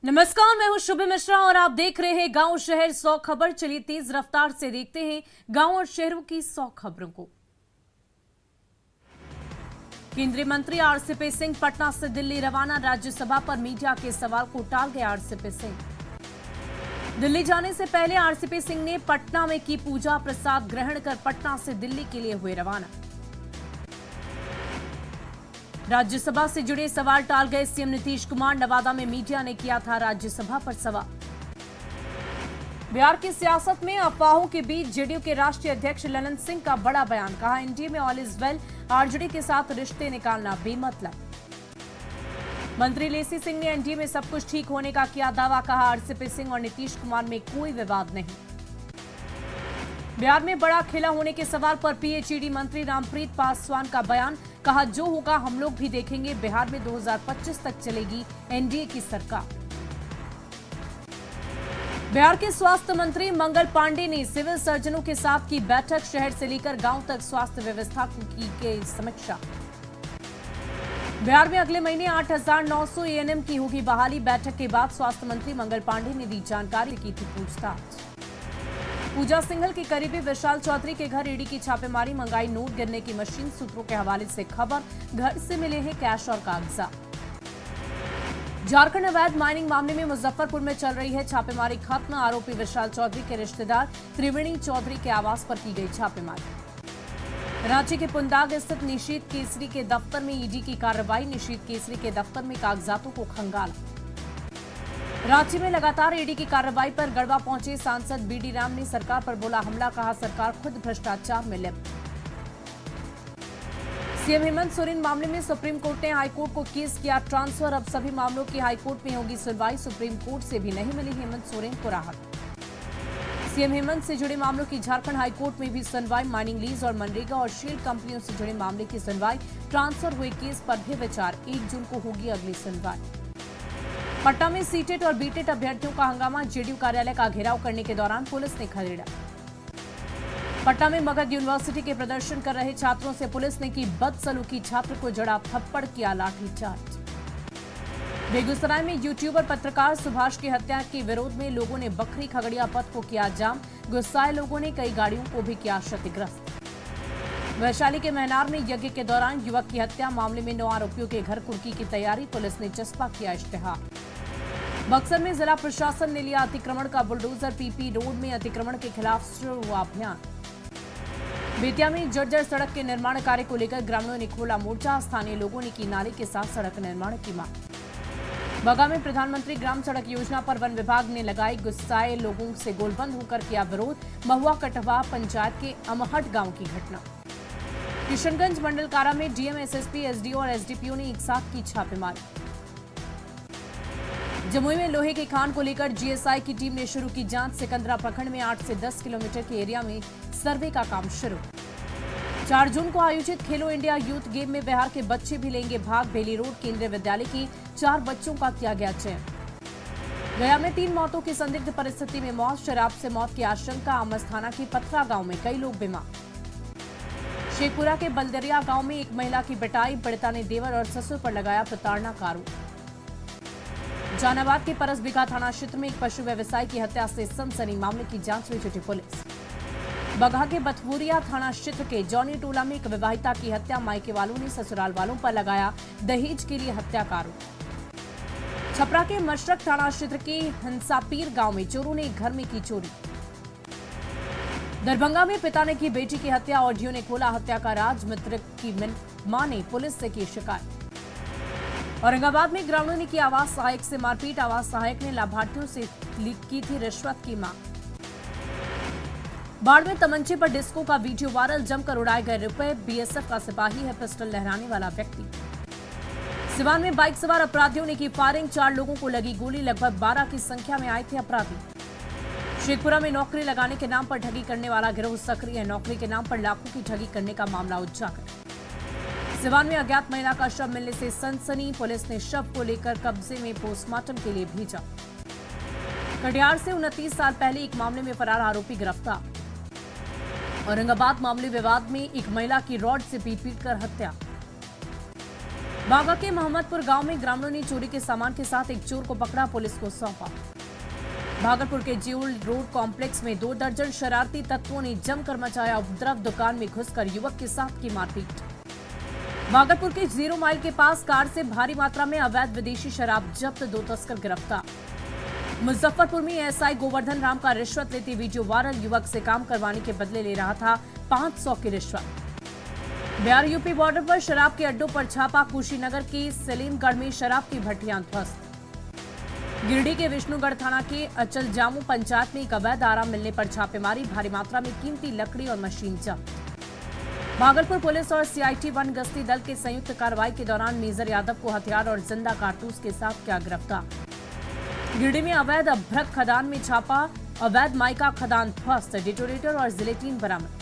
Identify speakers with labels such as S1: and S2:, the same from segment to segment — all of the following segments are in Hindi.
S1: नमस्कार, मैं हूं शुभ मिश्रा और आप देख रहे हैं गांव शहर 100 खबर। चलिए तेज रफ्तार से देखते हैं गांव और शहरों की 100 खबरों को। केंद्रीय मंत्री आरसीपी सिंह पटना से दिल्ली रवाना। राज्यसभा पर मीडिया के सवाल को टाल गए आरसीपी सिंह। दिल्ली जाने से पहले आरसीपी सिंह ने पटना में की पूजा प्रसाद ग्रहण कर पटना से दिल्ली के लिए हुए रवाना। राज्यसभा से जुड़े सवाल टाल गए सीएम नीतीश कुमार। नवादा में मीडिया ने किया था राज्यसभा पर सवाल। बिहार की सियासत में अफवाहों के बीच जेडीयू के राष्ट्रीय अध्यक्ष ललन सिंह का बड़ा बयान। कहा, एनडीए में ऑल इज वेल, आरजेडी के साथ रिश्ते निकालना बेमतलब। मंत्री लेसी सिंह ने एनडीए में सब कुछ ठीक होने का किया दावा। कहा, आरसीपी सिंह और नीतीश कुमार में कोई विवाद नहीं। बिहार में बड़ा खेला होने के सवाल पर पीएचईडी मंत्री रामप्रीत पासवान का बयान। कहा, जो होगा हम लोग भी देखेंगे। बिहार में 2025 तक चलेगी एनडीए की सरकार। बिहार के स्वास्थ्य मंत्री मंगल पांडे ने सिविल सर्जनों के साथ की बैठक। शहर से लेकर गांव तक स्वास्थ्य व्यवस्था की गई समीक्षा। बिहार में अगले महीने 8,900 एएनएम की होगी बहाली। बैठक के बाद स्वास्थ्य मंत्री मंगल पांडे ने दी जानकारी, की थी पूछताछ। पूजा सिंघल के करीबी विशाल चौधरी के घर ईडी की छापेमारी। मंगाई नोट गिनने की मशीन। सूत्रों के हवाले से खबर, घर से मिले हैं कैश और कागजात। झारखंड अवैध माइनिंग मामले में मुजफ्फरपुर में चल रही है छापेमारी खत्म। आरोपी विशाल चौधरी के रिश्तेदार त्रिवेणी चौधरी के आवास पर की गई छापेमारी। रांची के पुंदाग स्थित निशीत केसरी के दफ्तर में ईडी की कार्रवाई। निशीत केसरी के दफ्तर में कागजातों को खंगाला। रांची में लगातार ईडी की कार्रवाई पर गढ़वा पहुंचे सांसद बीडी राम ने सरकार पर बोला हमला। कहा, सरकार खुद भ्रष्टाचार में लिप्त। सीएम हेमंत सोरेन मामले में सुप्रीम कोर्ट ने हाईकोर्ट को केस किया ट्रांसफर। अब सभी मामलों की हाईकोर्ट में होगी सुनवाई। सुप्रीम कोर्ट से भी नहीं मिली हेमंत सोरेन को राहत। सीएम हेमंत से जुड़े मामलों की झारखंड हाईकोर्ट में भी सुनवाई। माइनिंग लीज और मनरेगा और शील्ड कंपनियों से जुड़े मामले की सुनवाई। ट्रांसफर हुए केस पर भी विचार। 1 जून को होगी अगली सुनवाई। पटना में सीटेट और बीटेट अभ्यर्थियों का हंगामा। जेडीयू कार्यालय का घेराव करने के दौरान पुलिस ने खदेड़ा। पटना में मगध यूनिवर्सिटी के प्रदर्शन कर रहे छात्रों से पुलिस ने की बदसलूकी। छात्र को जड़ा थप्पड़, किया लाठीचार्ज। बेगूसराय में यूट्यूबर पत्रकार सुभाष की हत्या के विरोध में लोगों ने बखरी खगड़िया पथ को किया जाम। गुस्साए लोगों ने कई गाड़ियों को भी किया क्षतिग्रस्त। वैशाली के महनार में यज्ञ के दौरान युवक की हत्या। मामले में 9 आरोपियों के घर कुर्की की तैयारी। पुलिस ने चस्पा किया इश्तेहार। बक्सर में जिला प्रशासन ने लिया अतिक्रमण का बुलडोजर। पीपी रोड में अतिक्रमण के खिलाफ शुरू हुआ अभियान। बेतिया में जर्जर सड़क के निर्माण कार्य को लेकर ग्रामीणों ने खोला मोर्चा। स्थानीय लोगों ने की नाले के साथ सड़क निर्माण की मांग। बगा में प्रधानमंत्री ग्राम सड़क योजना पर वन विभाग ने लगाई। गुस्साए लोगों से गोलबंद होकर किया विरोध। महुआ कटवा पंचायत के अमहट गांव की घटना। किशनगंज मंडल कारा में डीएम, एसएसपी, एसडीओ और एसडीपीओ ने एक साथ की छापेमारी। जमुई में लोहे की खान को लेकर जीएसआई की टीम ने शुरू की जांच। सिकंदरा प्रखंड में 8 से 10 किलोमीटर के एरिया में सर्वे का काम शुरू। 4 जून को आयोजित खेलो इंडिया यूथ गेम में बिहार के बच्चे भी लेंगे भाग। बेली रोड केंद्रीय विद्यालय की 4 बच्चों का किया गया चयन। गया में 3 मौतों की संदिग्ध परिस्थिति में मौत। शराब से मौत की आशंका। आमस थाना के पथरा गांव में कई लोग बीमार। शेखपुरा के बलदरिया गांव में एक महिला की पिटाई। पीड़िता ने देवर और ससुर पर लगाया प्रताड़ना का आरोप। जहानाबाद के परसबिघा थाना क्षेत्र में एक पशु व्यवसायी की हत्या से सनसनी। मामले की जांच में जुटी पुलिस। बगहा के बथवुरिया थाना क्षेत्र के जॉनी टोला में एक विवाहिता की हत्या। मायके वालों ने ससुराल वालों पर लगाया दहेज के लिए हत्या का आरोप। छपरा के मशरक थाना क्षेत्र के हंसापीर गांव में चोरों ने एक घर में की चोरी। दरभंगा में पिता ने की बेटी की हत्या। ऑडियो ने खोला हत्या का राज। मित्र की मां ने पुलिस से की शिकायत। औरंगाबाद में ग्रामीणों ने की आवास सहायक से मारपीट। आवास सहायक ने लाभार्थियों से की थी रिश्वत की मांग। बाढ़ में तमंचे पर डिस्को का वीडियो वायरल। जमकर उड़ाए गए रुपए। बीएसएफ का सिपाही है पिस्टल लहराने वाला व्यक्ति। सिवान में बाइक सवार अपराधियों ने की फायरिंग। 4 लोगों को लगी गोली। लगभग 12 की संख्या में आए थे अपराधी। शेखपुरा में नौकरी लगाने के नाम पर ठगी करने वाला गिरोह सक्रिय है। नौकरी के नाम पर लाखों की ठगी करने का मामला उजागर। सिवान में अज्ञात महिला का शव मिलने से सनसनी। पुलिस ने शव को लेकर कब्जे में पोस्टमार्टम के लिए भेजा। कटिहार से 29 साल पहले एक मामले में फरार आरोपी गिरफ्तार। औरंगाबाद मामले विवाद में एक महिला की रॉड से पीट कर हत्या। बागा के मोहम्मदपुर गांव में ग्रामीणों ने चोरी के सामान के साथ एक चोर को पकड़ा, पुलिस को सौंपा। भागलपुर के ज्यूल रोड कॉम्प्लेक्स में 2 दर्जन शरारती तत्वों ने जमकर मचाया उपद्रव, दुकान में घुसकर युवक के साथ की मारपीट। भागलपुर के 0 माइल के पास कार से भारी मात्रा में अवैध विदेशी शराब जब्त, 2 तस्कर गिरफ्तार। मुजफ्फरपुर में एसआई गोवर्धन राम का रिश्वत लेते वीडियो वायरल, युवक से काम करवाने के बदले ले रहा था 500 की रिश्वत। बिहार यूपी बॉर्डर पर शराब के अड्डों पर छापा, कुशीनगर की सलीमगढ़ में शराब की भट्टियां ध्वस्त। गिरिडीह के विष्णुगढ़ थाना के अचल जामू पंचायत में एक अवैध आराम मिलने पर छापेमारी, भारी मात्रा में कीमती लकड़ी और मशीन जब्त। भागलपुर पुलिस और सीआईटी वन गश्ती दल के संयुक्त कार्रवाई के दौरान मेजर यादव को हथियार और जिंदा कारतूस के साथ किया गिरफ्तार। गिरिडीह में अवैध अभ्रक खदान में छापा, अवैध माइका खदान ध्वस्त, डिटोनेटर और जिलेटिन बरामद।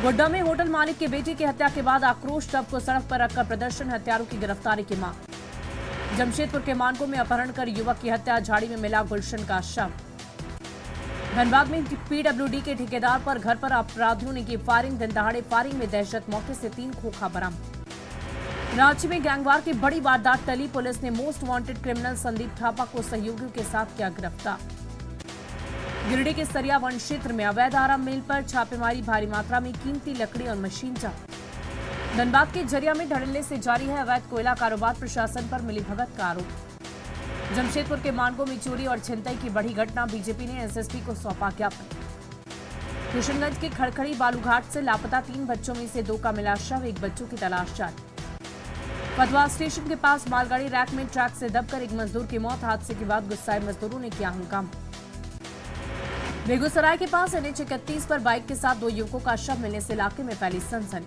S1: गोड्डा में होटल मालिक के बेटे की हत्या के बाद आक्रोश, शव को सड़क पर रखकर प्रदर्शन, हत्यारों की गिरफ्तारी की मांग। जमशेदपुर के मानकों में अपहरण कर युवक की हत्या, झाड़ी में मिला गुलशन का शव। धनबाद में पीडब्ल्यूडी के ठेकेदार पर घर पर अपराधियों ने की फायरिंग, दिन दहाड़े फायरिंग में दहशत, मौके से 3 खोखा बरामद। रांची में गैंगवार की बड़ी वारदात टली, पुलिस ने most wanted criminal Sandeep Thapa को सहयोगियों के साथ किया गिरफ्तार। गिरिडीह के सरिया वन क्षेत्र में अवैध आराम मिल पर छापेमारी, भारी मात्रा में कीमती लकड़ी और मशीन जब्त। धनबाद के झरिया में धड़ल्ले से जारी है अवैध कोयला कारोबार, प्रशासन पर मिलीभगत का आरोप। जमशेदपुर के मानकों में चोरी और छिनतई की बड़ी घटना, बीजेपी ने एसएसपी को सौंपा ज्ञापन। किशनगंज के खड़खड़ी बालूघाट से लापता 3 बच्चों में से 2 का मिला शव, 1 बच्चों की तलाश जारी। पदवा स्टेशन के पास मालगाड़ी रैक में ट्रक से दबकर एक मजदूर की मौत, हादसे के बाद गुस्साए मजदूरों ने किया हंगामा। बेगूसराय के पास NH 31 पर बाइक के साथ 2 युवकों का शव मिलने से इलाके में फैली सनसनी।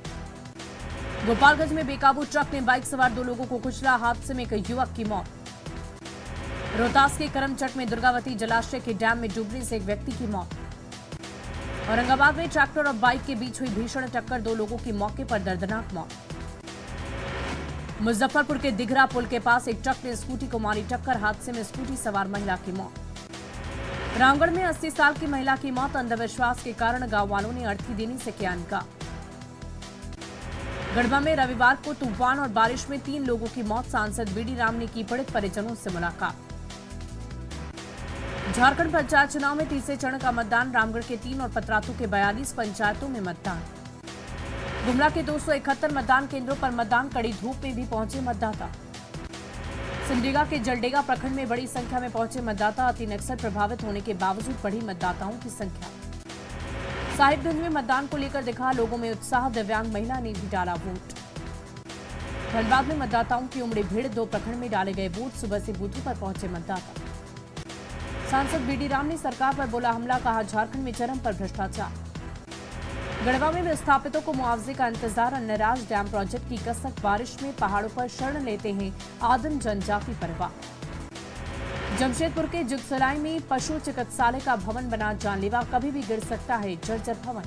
S1: गोपालगंज में बेकाबू ट्रक ने बाइक सवार 2 लोगों को कुचला, हादसे में एक युवक की मौत। रोहतास के करमचट में दुर्गावती जलाशय के डैम में डूबने से एक व्यक्ति की मौत। औरंगाबाद में ट्रैक्टर और बाइक के बीच हुई भीषण टक्कर, 2 लोगों की मौके पर दर्दनाक मौत। मुजफ्फरपुर के दिघरा पुल के पास एक ट्रक ने स्कूटी को मारी टक्कर, हादसे में स्कूटी सवार महिला की मौत। रामगढ़ में 80 साल की महिला की मौत, अंधविश्वास के कारण गांव वालों ने अर्थी देने से किया इनकार। गढ़वा में रविवार को तूफान और बारिश में 3 लोगों की मौत, सांसद बीडी राम ने की पीड़ित परिजनों से मुलाकात। झारखंड पंचायत चुनाव में तीसरे चरण का मतदान, रामगढ़ के 3 और पतरातू के 42 पंचायतों में मतदान। गुमला के 271 मतदान केंद्रों पर मतदान, कड़ी धूप में भी पहुंचे मतदाता। सिमडेगा के जलडेगा प्रखंड में बड़ी संख्या में पहुंचे मतदाता, अति नक्सल प्रभावित होने के बावजूद बढ़ी मतदाताओं की संख्या। साहिबगंज में मतदान को लेकर दिखा लोगों में उत्साह, दिव्यांग महिला ने भी डाला वोट। धनबाद में मतदाताओं की उमड़ी भीड़, 2 प्रखंड में डाले गए वोट, सुबह से बूथों पर पहुंचे मतदाता। सांसद बीडी राम ने सरकार पर बोला हमला, कहा झारखंड में चरम पर भ्रष्टाचार। गढ़वा में विस्थापितों को मुआवजे का इंतजार, अन्नराज डैम प्रोजेक्ट की कसक, बारिश में पहाड़ों पर शरण लेते हैं आदिम जनजाति परिवार। जमशेदपुर के जुगसराय में पशु चिकित्सालय का भवन बना जानलेवा, कभी भी गिर सकता है जर्जर भवन।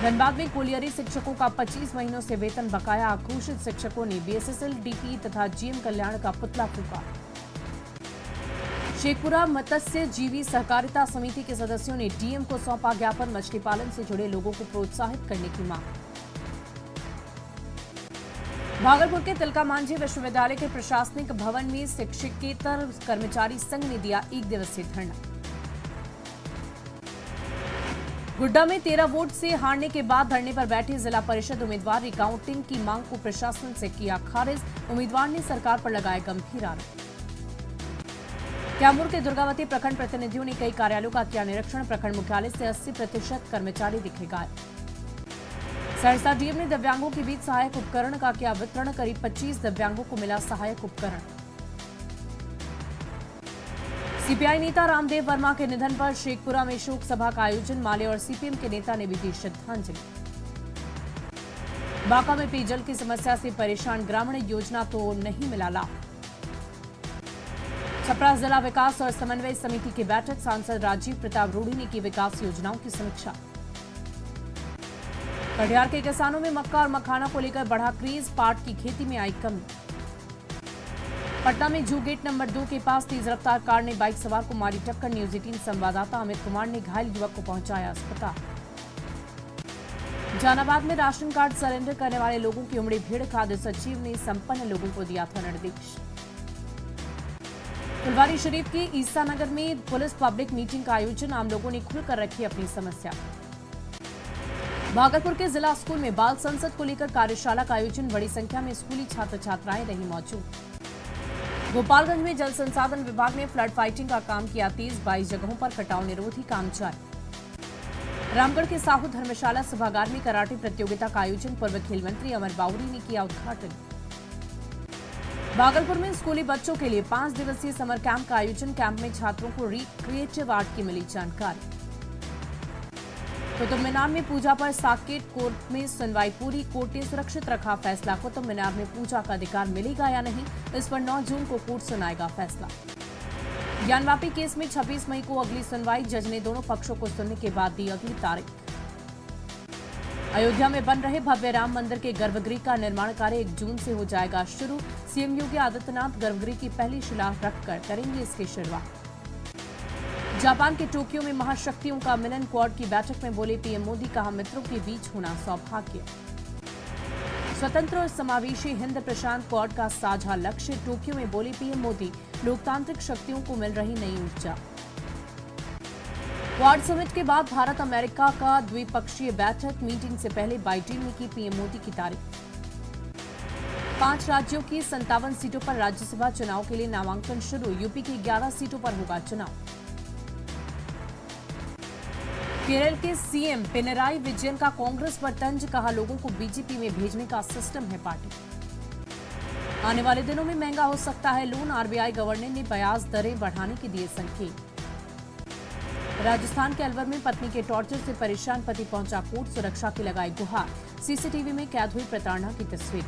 S1: धनबाद में कोलियरी शिक्षकों का 25 महीनों से वेतन बकाया, आक्रोशित शिक्षकों ने बीएसएसएल, डीपी तथा जीएम कल्याण का पुतला फूंका। शेखपुरा मत्स्य जीवी सहकारिता समिति के सदस्यों ने डीएम को सौंपा ज्ञापन, मछली पालन से जुड़े लोगों को प्रोत्साहित करने की मांग। भागलपुर के तिलका मांझी विश्वविद्यालय के प्रशासनिक भवन में शिक्षकेतर कर्मचारी संघ ने दिया 1 दिवसीय धरना। गुड्डा में 13 वोट से हारने के बाद धरने पर बैठे जिला परिषद उम्मीदवार रिकाउंटिंग की मांग को प्रशासन से किया खारिज, उम्मीदवार ने सरकार पर लगाए गंभीर आरोप। कैमूर के दुर्गावती प्रखंड प्रतिनिधियों ने कई कार्यालयों का किया निरीक्षण, प्रखंड मुख्यालय से 80% कर्मचारी दिखे गायब। सहरसा डीएम ने दिव्यांगों के बीच सहायक उपकरण का किया वितरण, करीब 25 दिव्यांगों को मिला सहायक उपकरण। सीपीआई नेता रामदेव वर्मा के निधन पर शेखपुरा में शोक सभा का आयोजन, माले और सीपीएम के नेता ने भी दी श्रद्धांजलि। बांका में पेयजल की समस्या से परेशान ग्रामीण, योजना तो नहीं मिला लाभ। छपरा जिला विकास और समन्वय समिति की बैठक, सांसद राजीव प्रताप रूढ़ी ने की विकास योजनाओं की समीक्षा। कटिहार के किसानों में मक्का और मखाना को लेकर बढ़ा क्रेज, पाट की खेती में आई कमी। पटना में जू गेट नंबर 2 के पास तेज रफ्तार कार ने बाइक सवार को मारी टक्कर, न्यूज 18 संवाददाता अमित कुमार ने घायल युवक को पहुंचाया अस्पताल। जहानाबाद में राशन कार्ड सरेंडर करने वाले लोगों की उमड़ी भीड़, खाद्य सचिव ने संपन्न लोगों को दिया था निर्देश। फुलवारी शरीफ की ईसा नगर में पुलिस पब्लिक मीटिंग का आयोजन, आम लोगों ने खुलकर रखी अपनी समस्या। भागलपुर के जिला स्कूल में बाल संसद को लेकर कार्यशाला का आयोजन, बड़ी संख्या में स्कूली छात्र छात्राएं रही मौजूद। गोपालगंज में जल संसाधन विभाग ने फ्लड फाइटिंग का काम किया तेज, 22 जगहों पर कटाव निरोधी काम जारी। रामगढ़ के साहू धर्मशाला सभागार में कराटे प्रतियोगिता का आयोजन, पूर्व खेल मंत्री अमर बाउरी ने किया उद्घाटन। भागलपुर में स्कूली बच्चों के लिए 5 दिवसीय समर कैंप का आयोजन, कैंप में छात्रों को क्रिएटिव आर्ट की मिली जानकारी। कुतुब मीनार में पूजा पर साकेत कोर्ट में सुनवाई पूरी, कोर्ट ने सुरक्षित रखा फैसला। कुतुब मीनार में पूजा का अधिकार मिलेगा या नहीं, इस पर 9 जून को कोर्ट सुनाएगा फैसला। ज्ञानवापी केस में 26 मई को अगली सुनवाई, जज ने दोनों पक्षों को सुनने के बाद दी अगली तारीख। अयोध्या में बन रहे भव्य राम मंदिर के गर्भगृह का निर्माण कार्य 1 जून से हो जाएगा शुरू। सीएम योगी आदित्यनाथ गर्भगृह की पहली शिला रखकर करेंगे इसकी शुरुआत। जापान के टोक्यो में महाशक्तियों का मिलन, क्वाड की बैठक में बोले पीएम मोदी, कहा मित्रों के बीच होना सौभाग्य। स्वतंत्र और समावेशी हिंद प्रशांत क्वाड का साझा लक्ष्य, टोक्यो में बोले पीएम मोदी, लोकतांत्रिक शक्तियों को मिल रही नई ऊर्जा। क्वाड समिट के बाद भारत अमेरिका का द्विपक्षीय बैठक, मीटिंग से पहले बाइडेन ने की पीएम मोदी की तारीफ। 5 राज्यों की 57 सीटों पर राज्यसभा चुनाव के लिए नामांकन शुरू, यूपी की 11 सीटों पर होगा चुनाव। केरल के सीएम पिनराई विजयन का कांग्रेस पर तंज, कहा लोगों को बीजेपी में भेजने का सिस्टम है पार्टी। आने वाले दिनों में महंगा हो सकता है लोन, आरबीआई गवर्नर ने ब्याज दरें बढ़ाने के दिए संकेत। राजस्थान के अलवर में पत्नी के टॉर्चर से परेशान पति पहुंचा कोर्ट, सुरक्षा की लगाई गुहार, सीसीटीवी में कैद हुई प्रताड़ना की तस्वीर।